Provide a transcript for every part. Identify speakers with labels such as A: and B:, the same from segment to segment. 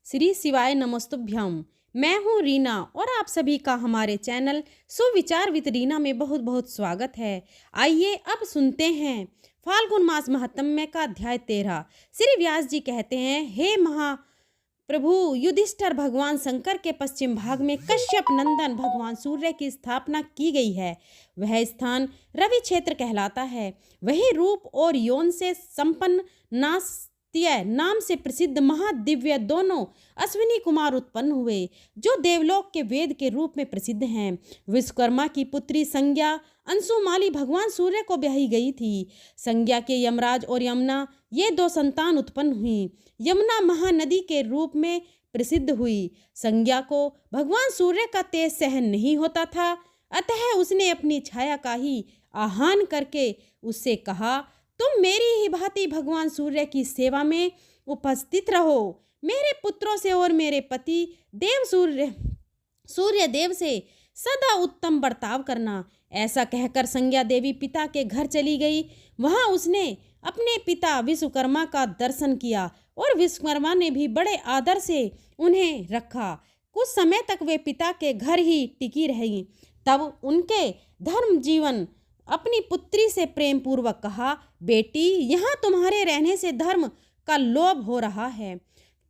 A: श्री शिवाय नमस्तुभ्यम। मैं हूँ रीना और आप सभी का हमारे चैनल सुविचार विद रीना में बहुत बहुत स्वागत है। आइए अब सुनते हैं फाल्गुन मास महात्म्य का अध्याय 13। श्री व्यास जी कहते हैं, हे महाप्रभु युधिष्ठिर, भगवान शंकर के पश्चिम भाग में कश्यप नंदन भगवान सूर्य की स्थापना की गई है। वह स्थान रवि क्षेत्र कहलाता है। वही रूप और यौन से संपन्न नाम से प्रसिद्ध महादिव्य दोनों अश्विनी कुमार उत्पन्न हुए, जो देवलोक के वेद के रूप में प्रसिद्ध हैं। विश्वकर्मा की पुत्री संज्ञा अंशुमाली भगवान सूर्य को ब्याही गई थी। संज्ञा के यमराज और यमुना, ये दो संतान उत्पन्न हुई। यमुना महानदी के रूप में प्रसिद्ध हुई। संज्ञा को भगवान सूर्य का तेज सहन नहीं होता था, अतः उसने अपनी छाया का ही आह्वान करके उससे कहा, तुम मेरी ही भांति भगवान सूर्य की सेवा में उपस्थित रहो। मेरे पुत्रों से और मेरे पति देव सूर्य देव से सदा उत्तम बर्ताव करना। ऐसा कहकर संज्ञा देवी पिता के घर चली गई। वहां उसने अपने पिता विश्वकर्मा का दर्शन किया और विश्वकर्मा ने भी बड़े आदर से उन्हें रखा। कुछ समय तक वे पिता के घर ही टिकी रही। तब उनके धर्म जीवन अपनी पुत्री से प्रेम पूर्वक कहा, बेटी, यहाँ तुम्हारे रहने से धर्म का लोभ हो रहा है,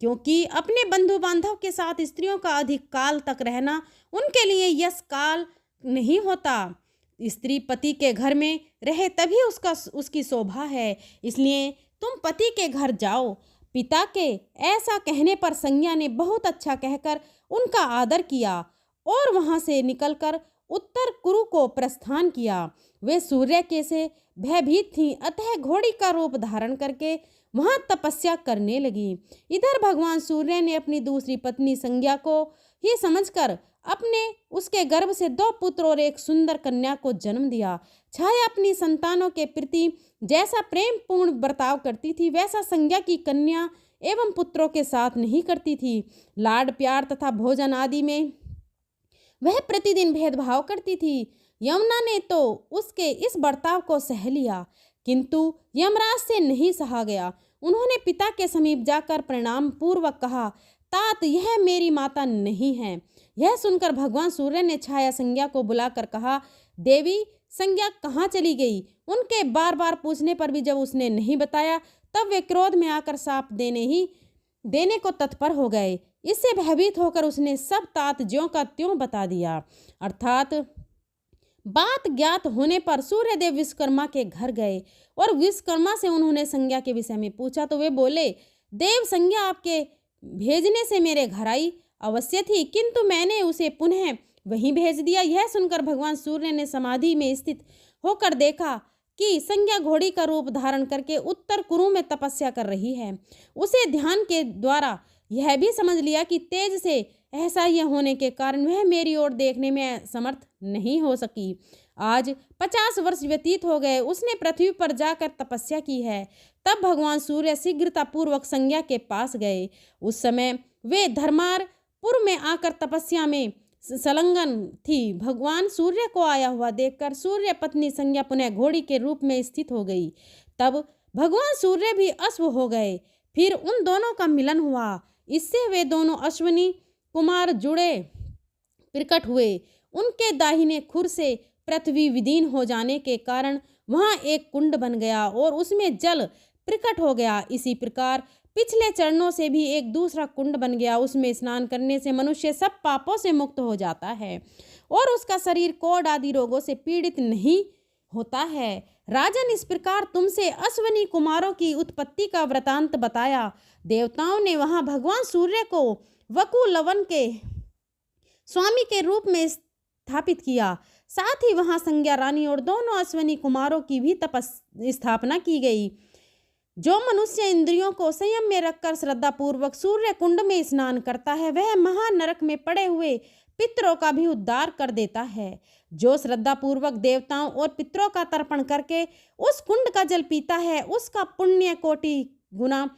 A: क्योंकि अपने बंधु बांधव के साथ स्त्रियों का अधिक काल तक रहना उनके लिए यश काल नहीं होता। स्त्री पति के घर में रहे तभी उसकी शोभा है, इसलिए तुम पति के घर जाओ। पिता के ऐसा कहने पर संज्ञा ने बहुत अच्छा कहकर उनका आदर किया और वहाँ से निकलकर उत्तर कुरु को प्रस्थान किया। वे सूर्य के से भयभीत थीं, अतः घोड़ी का रूप धारण करके वहां तपस्या करने लगी। इधर भगवान सूर्य ने अपनी दूसरी पत्नी संज्ञा को ही समझकर उसके गर्भ से 2 पुत्र और एक सुंदर कन्या को जन्म दिया। छाया अपनी संतानों के प्रति जैसा प्रेम पूर्ण बर्ताव करती थी, वैसा संज्ञा की कन्या एवं पुत्रों के साथ नहीं करती थी। लाड प्यार तथा भोजन आदि में वह प्रतिदिन भेदभाव करती थी। यमुना ने तो उसके इस बर्ताव को सह लिया, किंतु यमराज से नहीं सहा गया। उन्होंने पिता के समीप जाकर प्रणाम पूर्वक कहा, तात, यह मेरी माता नहीं है। यह सुनकर भगवान सूर्य ने छाया संज्ञा को बुलाकर कहा, देवी, संज्ञा कहाँ चली गई? उनके बार बार पूछने पर भी जब उसने नहीं बताया, तब वे क्रोध में आकर शाप देने को तत्पर हो गए। इससे भयभीत होकर उसने सब तात ज्यों का त्यों बता दिया। अर्थात बात ज्ञात होने पर सूर्यदेव विश्वकर्मा के घर गए और विश्वकर्मा से उन्होंने संज्ञा के विषय में पूछा तो वे बोले, देव, संज्ञा आपके भेजने से मेरे घर आई अवश्य थी, किंतु मैंने उसे पुनः वहीं भेज दिया। यह सुनकर भगवान सूर्य ने समाधि में स्थित होकर देखा कि संज्ञा घोड़ी का रूप धारण करके उत्तर कुरु में तपस्या कर रही है। उसे ध्यान के द्वारा यह भी समझ लिया कि तेज से असह्य होने के कारण वह मेरी ओर देखने में समर्थ नहीं हो सकी। आज 50 वर्ष व्यतीत हो गए, उसने पृथ्वी पर जाकर तपस्या की है। तब भगवान सूर्य शीघ्रतापूर्वक संज्ञा के पास गए। उस समय वे धर्मारपुर में आकर तपस्या में संलग्न थी। भगवान सूर्य को आया हुआ देखकर सूर्य पत्नी संज्ञा पुनः घोड़ी के रूप में स्थित हो गई। तब भगवान सूर्य भी अश्व हो गए। फिर उन दोनों का मिलन हुआ। इससे वे दोनों अश्विनी कुमार जुड़े प्रकट हुए। उनके दाहिने खुर से पृथ्वी विदीन हो जाने के कारण वहां एक कुंड बन गया और उसमें जल प्रकट हो गया। इसी प्रकार पिछले चरणों से भी एक दूसरा कुंड बन गया। उसमें स्नान करने से मनुष्य सब पापों से मुक्त हो जाता है और उसका शरीर कोढ़ आदि रोगों से पीड़ित नहीं होता है। राजन, इस प्रकार तुमसे अश्विनी कुमारों की उत्पत्ति का वृतांत बताया। देवताओं ने वहां भगवान सूर्य को वकु लवन के स्वामी के रूप में स्थापित किया। साथ ही वहां संज्ञा रानी और दोनों अश्विनी कुमारों की भी स्थापना की गई। जो मनुष्य इंद्रियों को संयम में रखकर श्रद्धा पूर्वक सूर्य कुंड में स्नान करता है, वह महानरक में पड़े हुए पितरों का भी उद्धार कर देता है। जो श्रद्धा पूर्वक देवताओं और पितरों का तर्पण करके उस कुंड का जल पीता है, उसका पुण्य कोटि गुना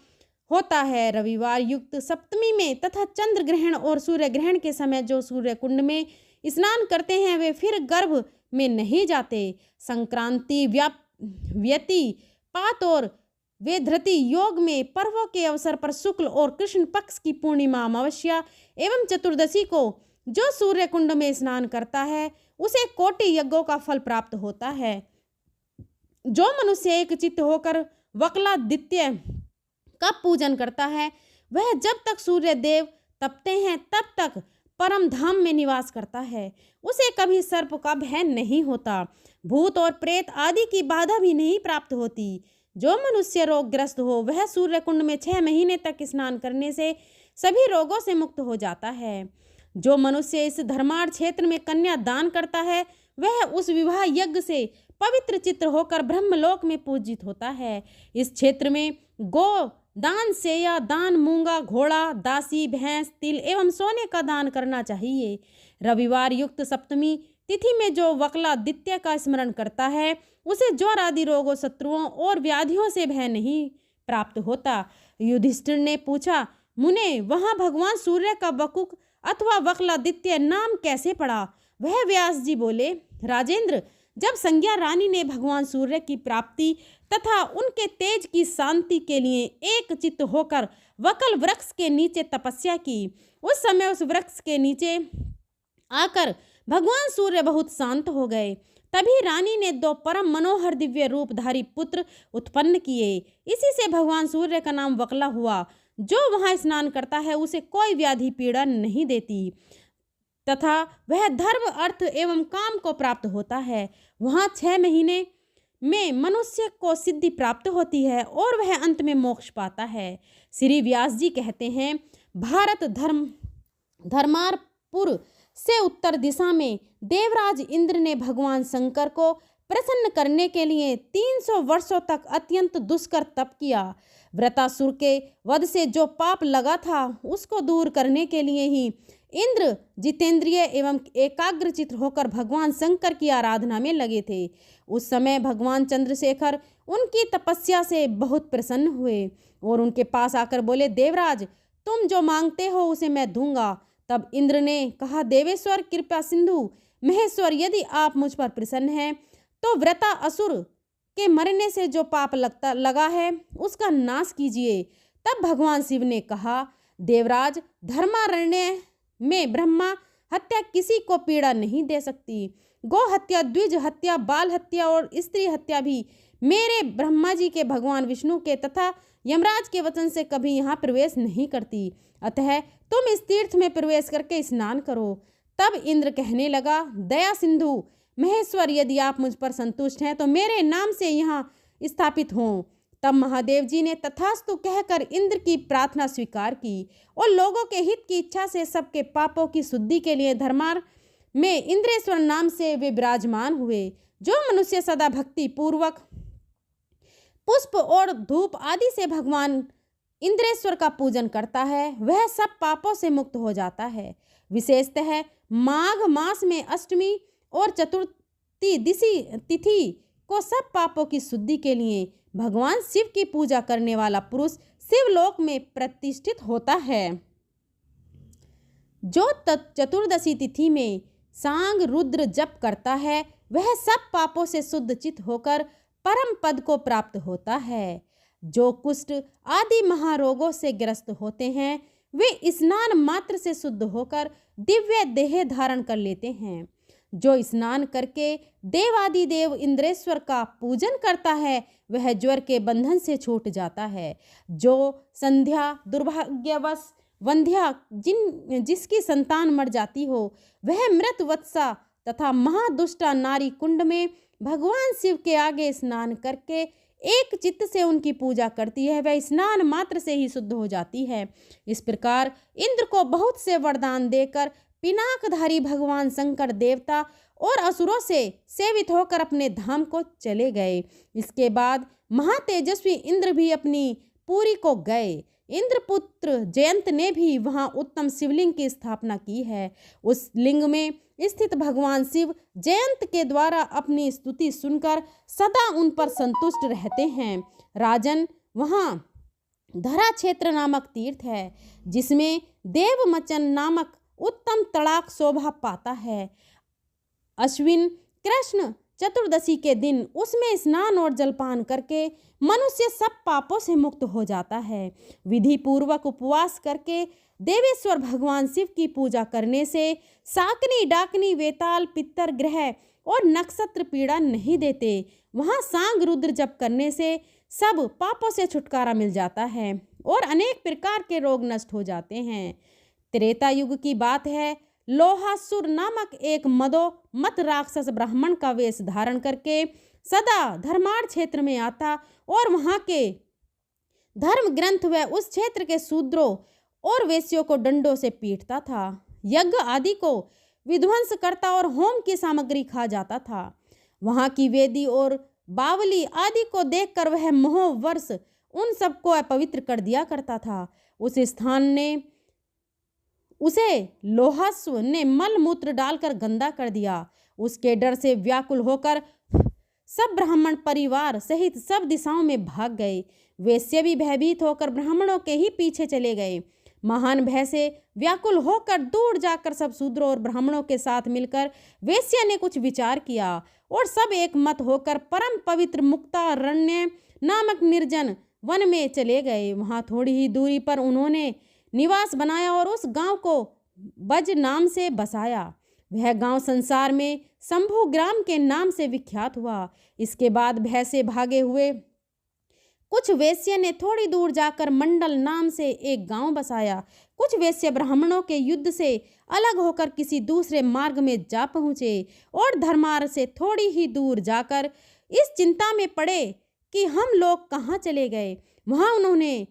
A: होता है। रविवार युक्त सप्तमी में तथा चंद्र ग्रहण और सूर्य ग्रहण के समय जो सूर्य कुंड में स्नान करते हैं, वे फिर गर्भ में नहीं जाते। संक्रांति, व्यति, पात और वे धृति योग में पर्वों के अवसर पर शुक्ल और कृष्ण पक्ष की पूर्णिमा, अमावस्या एवं चतुर्दशी को जो सूर्य कुंड में स्नान करता है उसे कोटि यज्ञों का फल प्राप्त होता है। जो मनुष्य एक चित्त होकर वक्लादित्य का पूजन करता है वह जब तक सूर्य देव तपते हैं तब तक परम धाम में निवास करता है। उसे कभी सर्प का भय नहीं होता, भूत और प्रेत आदि की बाधा भी नहीं प्राप्त होती। जो मनुष्य रोगग्रस्त हो वह सूर्य कुंड में 6 महीने तक स्नान करने से सभी रोगों से मुक्त हो जाता है। जो मनुष्य इस धर्मार्थ क्षेत्र में कन्या दान करता है वह उस विवाह यज्ञ से पवित्र चित्र होकर ब्रह्मलोक में पूजित होता है। इस क्षेत्र में गो दान, सेया दान, मूंगा, घोड़ा, दासी, भैंस, तिल एवं सोने का दान करना चाहिए। रविवार युक्त सप्तमी तिथि में जो वक्लादित्य का स्मरण करता है उसे ज्वर आदि रोगों, शत्रुओं और व्याधियों से भय नहीं प्राप्त होता। युधिष्ठिर ने पूछा, मुने वहाँ भगवान सूर्य का वकुक अथवा वक्लादित्य नाम कैसे पड़ा? वह व्यास जी बोले, राजेंद्र, जब संज्ञा रानी ने भगवान सूर्य की प्राप्ति तथा उनके तेज की शांति के लिए एक चित्त होकर वकल वृक्ष के नीचे तपस्या की, उस समय उस वृक्ष के नीचे आकर भगवान सूर्य बहुत शांत हो गए। तभी रानी ने 2 परम मनोहर दिव्य रूपधारी पुत्र उत्पन्न किए। इसी से भगवान सूर्य का नाम वकला हुआ। जो वहाँ स्नान करता है उसे कोई व्याधि पीड़ा नहीं देती तथा वह धर्म, अर्थ एवं काम को प्राप्त होता है। वहाँ 6 महीने में मनुष्य को सिद्धि प्राप्त होती है और वह अंत में मोक्ष पाता है। श्री व्यास जी कहते हैं, भारत धर्मारपुर से उत्तर दिशा में देवराज इंद्र ने भगवान शंकर को प्रसन्न करने के लिए 300 वर्षों तक अत्यंत दुष्कर तप किया। वृतासुर के वध से जो पाप लगा था उसको दूर करने के लिए ही इंद्र जितेंद्रिय एवं एकाग्रचित होकर भगवान शंकर की आराधना में लगे थे। उस समय भगवान चंद्रशेखर उनकी तपस्या से बहुत प्रसन्न हुए और उनके पास आकर बोले, देवराज, तुम जो मांगते हो उसे मैं दूंगा। तब इंद्र ने कहा, देवेश्वर कृपा सिंधु महेश्वर, यदि आप मुझ पर प्रसन्न हैं तो व्रता असुर के मरने से जो पाप लगा है उसका नाश कीजिए। तब भगवान शिव ने कहा, देवराज, धर्मारण्य में ब्रह्मा हत्या किसी को पीड़ा नहीं दे सकती। गो हत्या, द्विज हत्या, बाल हत्या और स्त्री हत्या भी मेरे ब्रह्मा जी के, भगवान विष्णु के तथा यमराज के वचन से कभी यहाँ प्रवेश नहीं करती। अतः तुम इस तीर्थ में प्रवेश करके स्नान करो। तब इंद्र कहने लगा, दया सिंधु महेश्वर, यदि आप मुझ पर संतुष्ट हैं तो मेरे नाम से यहाँ स्थापित हों। तब महादेव जी ने तथास्तु कहकर इंद्र की प्रार्थना स्वीकार की और लोगों के हित की इच्छा से सबके पापों की शुद्धि के लिए धर्मार में इंद्रेश्वर नाम से वे विराजमान हुए। जो मनुष्य सदा भक्ति पूर्वक पुष्प और धूप आदि से भगवान इंद्रेश्वर का पूजन करता है वह सब पापों से मुक्त हो जाता है। विशेषतः माघ मास में अष्टमी और चतुर्थी तिथि को सब पापों की शुद्धि के लिए भगवान शिव की पूजा करने वाला पुरुष शिवलोक में प्रतिष्ठित होता है। जो चतुर्दशी तिथि में सांग रुद्र जप करता है वह सब पापों से शुद्ध चित होकर परम पद को प्राप्त होता है। जो कुष्ठ आदि महारोगों से ग्रस्त होते हैं वे स्नान मात्र से शुद्ध होकर दिव्य देह धारण कर लेते हैं। जो स्नान करके देवादिदेव इंद्रेश्वर का पूजन करता है वह ज्वर के बंधन से छूट जाता है। जो संध्या दुर्भाग्यवश वंध्या जिसकी संतान मर जाती हो वह मृत वत्सा तथा महादुष्टा नारी कुंड में भगवान शिव के आगे स्नान करके एक चित्त से उनकी पूजा करती है, वह स्नान मात्र से ही शुद्ध हो जाती है। इस प्रकार इंद्र को बहुत से वरदान देकर पिनाकधारी भगवान शंकर देवता और असुरों से सेवित होकर अपने धाम को चले गए। इसके बाद महातेजस्वी इंद्र भी अपनी पुरी को गए। इंद्रपुत्र जयंत ने भी वहां उत्तम शिवलिंग की स्थापना की है। उस लिंग में स्थित भगवान शिव जयंत के द्वारा अपनी स्तुति सुनकर सदा उन पर संतुष्ट रहते हैं। राजन, वहाँ धरा क्षेत्र नामक तीर्थ है जिसमें देवमचन नामक उत्तम तड़ाक शोभा पाता है। अश्विन कृष्ण चतुर्दशी के दिन उसमें स्नान और जलपान करके मनुष्य सब पापों से मुक्त हो जाता है। विधि पूर्वक उपवास करके देवेश्वर भगवान शिव की पूजा करने से शाकनी, डाकनी, वेताल, पितर ग्रह और नक्षत्र पीड़ा नहीं देते। वहाँ सांग रुद्र जप करने से सब पापों से छुटकारा मिल जाता है और अनेक प्रकार के रोग नष्ट हो जाते हैं। त्रेता युग की बात है। लोहासुर नामक एक मत राक्षस ब्राह्मण का वेश धारण करके सदा धर्मार्थ क्षेत्र में आता और वहाँ के धर्म ग्रंथ व उस क्षेत्र के शूद्रों और वेश्यों को डंडों से पीटता था। यज्ञ आदि को विध्वंस करता और होम की सामग्री खा जाता था। वहाँ की वेदी और बावली आदि को देखकर वह मोहवश उन सबको अपवित्र कर दिया करता था। उस स्थान ने उसे लोहासुर ने मल मूत्र डालकर गंदा कर दिया। उसके डर से व्याकुल होकर सब ब्राह्मण परिवार सहित सब दिशाओं में भाग गए। वेश्य भी भयभीत होकर ब्राह्मणों के ही पीछे चले गए। महान भय से व्याकुल होकर दूर जाकर सब शूद्रों और ब्राह्मणों के साथ मिलकर वेश्या ने कुछ विचार किया और सब एक मत होकर परम पवित्र मुक्तारण्य नामक निर्जन वन में चले गए। वहाँ थोड़ी ही दूरी पर उन्होंने निवास बनाया और उस गांव को बज नाम से बसाया। वह गांव संसार में शंभु ग्राम के नाम से विख्यात हुआ। इसके बाद भय से भागे हुए कुछ वेश्य ने थोड़ी दूर जाकर मंडल नाम से एक गांव बसाया। कुछ वेश्य ब्राह्मणों के युद्ध से अलग होकर किसी दूसरे मार्ग में जा पहुँचे और धर्मार्थ से थोड़ी ही दूर जाकर इस चिंता में पड़े कि हम लोग कहाँ चले गए। वहाँ उन्होंने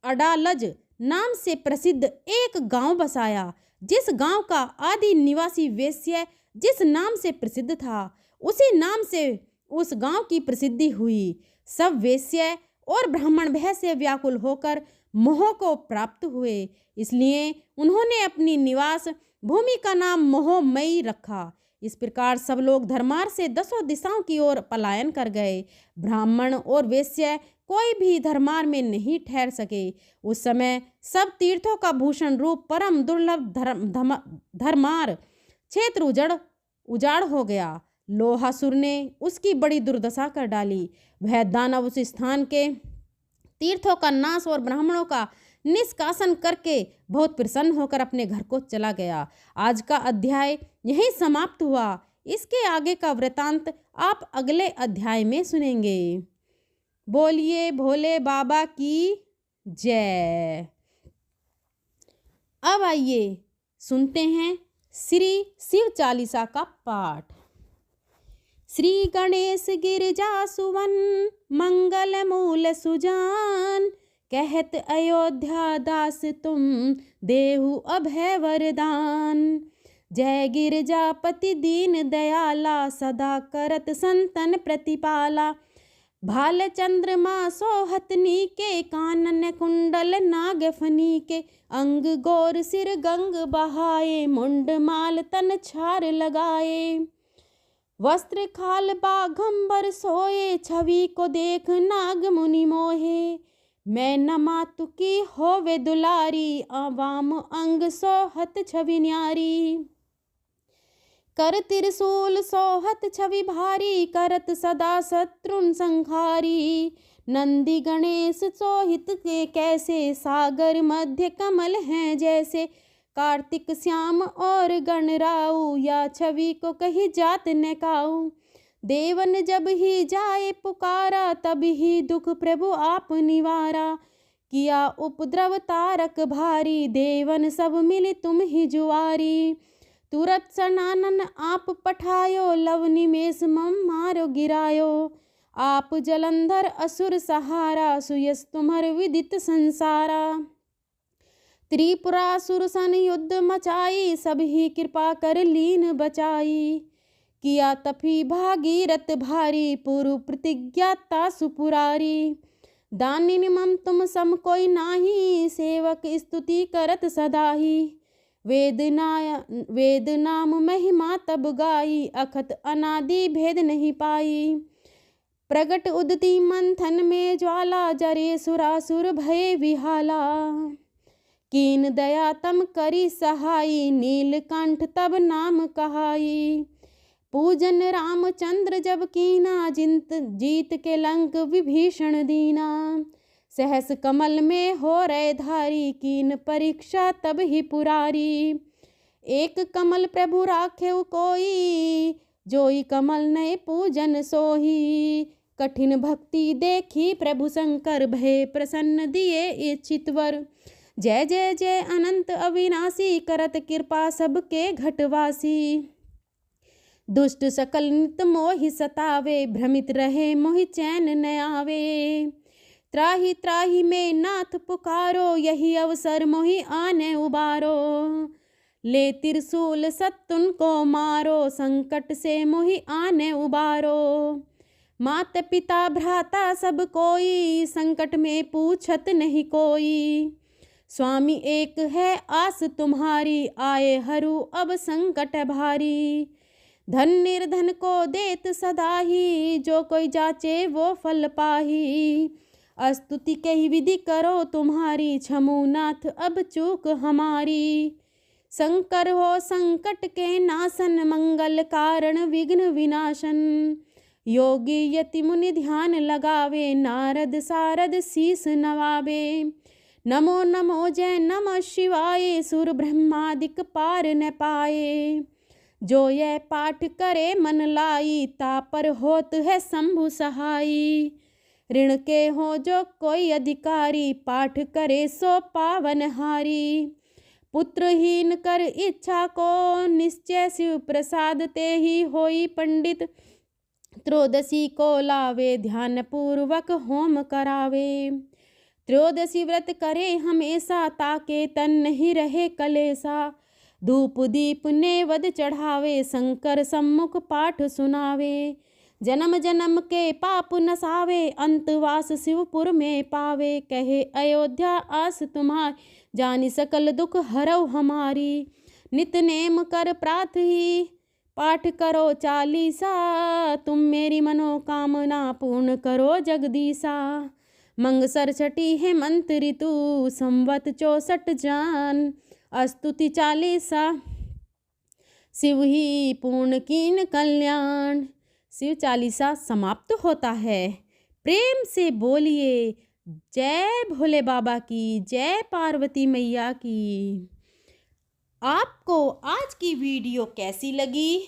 A: अडालज नाम से प्रसिद्ध एक गांव बसाया। जिस गांव का आदि निवासी वेश्य जिस नाम से प्रसिद्ध था, उसी नाम से उस गांव की प्रसिद्धि हुई। सब वेश्य और ब्राह्मण भय से व्याकुल होकर मोह को प्राप्त हुए, इसलिए उन्होंने अपनी निवास भूमि का नाम मोहमयी रखा। इस प्रकार सब लोग धर्मार्थ से दसों दिशाओं की ओर पलायन कर गए। ब्राह्मण और वेश्य कोई भी धर्मार्थ में नहीं ठहर सके। उस समय सब तीर्थों का भूषण रूप परम दुर्लभ धर्मार्थ क्षेत्र उजाड़ हो गया। लोहासुर ने उसकी बड़ी दुर्दशा कर डाली। वह दानव उस स्थान के तीर्थों का नाश और ब्राह्मणों का निष्कासन करके बहुत प्रसन्न होकर अपने घर को चला गया। आज का अध्याय यहीं समाप्त हुआ। इसके आगे का वृतांत आप अगले अध्याय में सुनेंगे। बोलिए भोले बाबा की जय। अब आइए सुनते हैं श्री शिव चालीसा का पाठ। श्री गणेश गिरिजा सुवन मंगल मूल सुजान, कहत अयोध्या दास तुम देहु अभय वरदान। जय गिरजापति दीन दयाला, सदा करत संतन प्रतिपाला। भाल चंद्रमा सोहतनी के, कानन कुंडल नागफनी के। अंग गोर सिर गंग बहाए, मुंड माल तन छार लगाए। वस्त्र खाल बाघंबर सोए, छवि को देख नाग मुनि मोहे। मैं न मातु की होवे दुलारी, आवाम अंग सोहत छवि न्यारी। कर त्रिशूल सोहत छवि भारी, करत सदा शत्रुन संहारी। नंदी गणेश सोहित के कैसे, सागर मध्य कमल हैं जैसे। कार्तिक श्याम और गणराऊ, या छवि को कही जात न काऊ। देवन जब ही जाए पुकारा, तब ही दुख प्रभु आप निवारा। किया उपद्रव तारक भारी, देवन सब मिले तुम ही जुआरी। तुरत सनानन आप पठायो, लव निमेष मम मारो गिरायो। आप जलंधर असुर सहारा, सुयस तुम्हर विदित संसारा। त्रिपुरासुर सन युद्ध मचाई, सब ही कृपा कर लीन बचाई। किया तपी भागीरथ भारी, पूर्व प्रतिज्ञाता सुपुरारी। दानिन मम तुम सम कोई नाही, सेवक स्तुति करत सदाही। वेद नाम महिमा तब गाई, अखत अनादि भेद नहीं पाई। प्रगट उदती मंथन में ज्वाला, जरे सुरासुर भय विहाला। कीन दया तम करी सहाई, नीलकंठ तब नाम कहाई। पूजन रामचंद्र जब कीना, जीत के लंक विभीषण दीना। सहस कमल में हो रहे धारी, कीन परीक्षा तब ही पुरारी। एक कमल प्रभु राखेउ कोई, जोई कमल नए पूजन सोही। कठिन भक्ति देखी प्रभु शंकर, भय प्रसन्न दिए इच्छित वर। जय जय जय अनंत अविनाशी, करत कृपा सबके घटवासी। दुष्ट सकल नित मोहि सतावे, भ्रमित रहे मोहि चैन न आवे। त्राहि त्राहि में नाथ पुकारो, यही अवसर मोहि आने उबारो। ले त्रिशूल सत्तुन को मारो, संकट से मोहि आने उबारो। मात पिता भ्राता सब कोई, संकट में पूछत नहीं कोई। स्वामी एक है आस तुम्हारी, आए हरू अब संकट भारी। धन निर्धन को देत सदाही, जो कोई जाचे वो फल पाही। स्तुति कही विधि करो तुम्हारी, क्षमु नाथ अब चूक हमारी। शंकर हो संकट के नाशन, मंगल कारण विघ्न विनाशन। योगी यति मुनि ध्यान लगावे, नारद सारद शीस नवावे। नमो नमो जय नमः शिवाय, सुर ब्रह्मादिक पार न पाए। जो यह पाठ करे मन लाई, तापर होत है शंभु सहाई। ऋण के हो जो कोई अधिकारी, पाठ करे सो पावन हारी। पुत्रहीन कर इच्छा को, निश्चय शिव प्रसाद ते ही होई पंडित। त्रयोदशी को लावे, ध्यान पूर्वक होम करावे। त्रयोदशी व्रत करे हमेशा, ताके तन नहीं रहे कलेसा। धूप दीप नेवद चढ़ावे, शंकर सम्मुख पाठ सुनावे। जन्म जन्म के पाप नसावे, अंतवास शिवपुर में पावे। कहे अयोध्या आस तुम्हारी, जानी सकल दुख हरौ हमारी। नित नेम कर प्रार्थी, पाठ करो चालीसा। तुम मेरी मनोकामना पूर्ण करो जगदीसा। मंगसर छठी है मंत्र ऋतु, संवत 64 जान। स्तुति चालीसा, शिव ही पूर्ण कीन कल्याण। शिव चालीसा समाप्त होता है। प्रेम से बोलिए जय भोले बाबा की, जय पार्वती मैया की। आपको आज की वीडियो कैसी लगी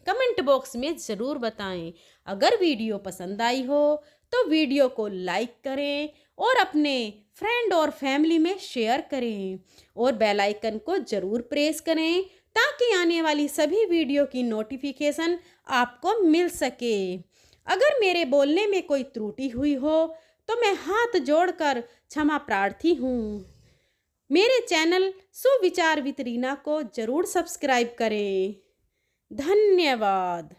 A: कमेंट बॉक्स में ज़रूर बताएं। अगर वीडियो पसंद आई हो तो वीडियो को लाइक करें और अपने फ्रेंड और फैमिली में शेयर करें और बेल आइकन को ज़रूर प्रेस करें, ताकि आने वाली सभी वीडियो की नोटिफिकेशन आपको मिल सके। अगर मेरे बोलने में कोई त्रुटि हुई हो तो मैं हाथ जोड़कर क्षमा प्रार्थी हूँ। मेरे चैनल सुविचार विद रीना को ज़रूर सब्सक्राइब करें। धन्यवाद।